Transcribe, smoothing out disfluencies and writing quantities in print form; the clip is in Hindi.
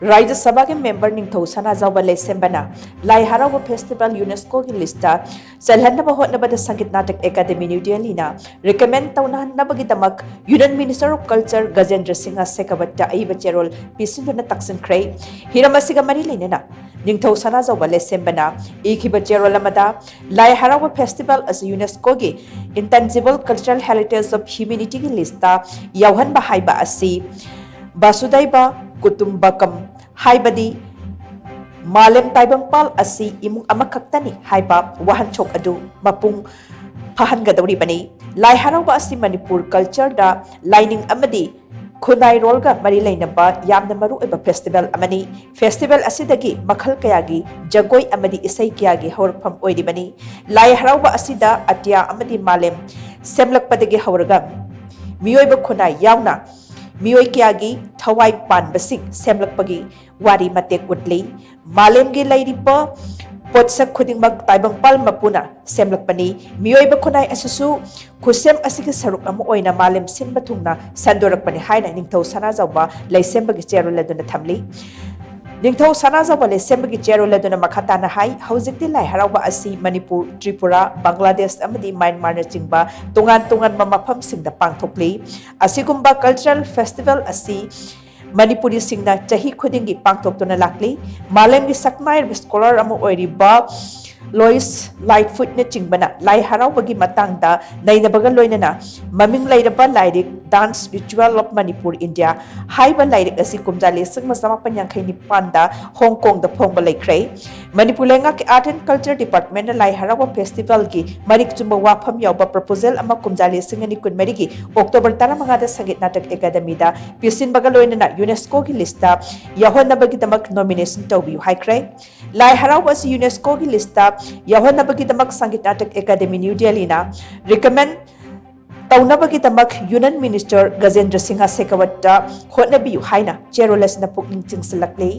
राज्य सभा के member Ningthou Sanajaoba Leishemba Lai Haraoba festival UNESCO की लिस्ट चलहनबा होटनाबदा Sangeet Natak academy new Delhi recommend तौनाहनबगिदमक union minister of culture Gajendra Singh Shekhawat अईबा चेरोल पिसिंदुना तक्सिनख्रे हिरमसिगा मरी लेनेना निंगथौ सनाजाओबा लेसेंबना इखिबा चेरोल अमदा Lai Haraoba festival as UNESCO की intangible cultural heritage of humanity की लिस्ट यावहनबा हाइबा असि बासुदैबा कुटुंबकम हाइबदी मालेम ताइबंगपाल असी इमुंग अमखक्तनी हाइबा वहनचोक अदु मपुंग फहनगदौरिबनी लाई हराओबा असी मणिपुर कल्चर दा लाइनिंग अमदी खुनाई रोलगा मरी लेनबा यामना मरु एबा फेस्टिवल अमनी फेस्टिवल असिदगी मखल कयागी जगोई अमदी इसै कयागी हौरफम ओइरिबनी लाई हराओबा असिदा अटिया अमदी मालेम सेमलकपदगी हौरगा मियोइबा खुनाई यावना मियोई कयागी थवाई पानबसिंग सेमलकपगी वारी मतेक उतली मालेमगी लैरिबा पोत्सक खुदिंगमक ताइबंगपाल मपुना सेमलकपनी मियोइबा खुनाई असुसु खुसेम असिगी सरुक अमा ओइना मालेम सिनबा थुंगना संदोरकपनी हाइना निंगथौ सनाजाओबा लैसेंबगी चेरोल अदुना थमली निंगथौ सनाजाओबा लैसेंबगी चेरोल अदुना मखाताना हाई हौजिकति लाई हराओबा असि मणिपुर त्रिपुरा बांग्लादेश अमदी म्यांमार चिंबा तोंगान तोंगान मफम सिंगदा पांगथोकली असिगुंबा कल्चरल फेस्टिवल असि मणिपुरी सिंगना चाही खुदिंगी पांगथोकतुना लाकली मालेमगी सकनाय स्कॉलर अमु ओइरिबा लोइस लाइटफुट ने चिंबना लाई हराओबगी मतंगदा नैनबगा लोइनना ममिंग लैरबा lyric dance ritual of Manipur India हाइबा लाइरिक असि कुमजाले सिंगमा समापन यांखै निपानदा हांगकांग दा फोंगबा लैख्रै मणिपुर लेंगा के art and culture department lie Haraoba festival की मरिक चुंबा वाफम यावबा प्रपोजल अमा कुमजाले सिंगनी कुनमरी की अक्टोबर 15 दा संगीत नाटक एकेडमी दा पिसिनबगा लोइनना यूनेस्को की लिस्ट याहोनबगिदमक नॉमिनेशन तौबियु हाइख्रै लाई हराओबा असि यूनेस्को की लिस्ट याहोनबगिदमक Sangeet Natak academy new Delhi recommend तौनबगिदमक यूनियन मिनिस्टर गजेंद्र सिंह शेखावत होटनाबियु हाइना चेरोलसना पुकनिंग चिंगसलकले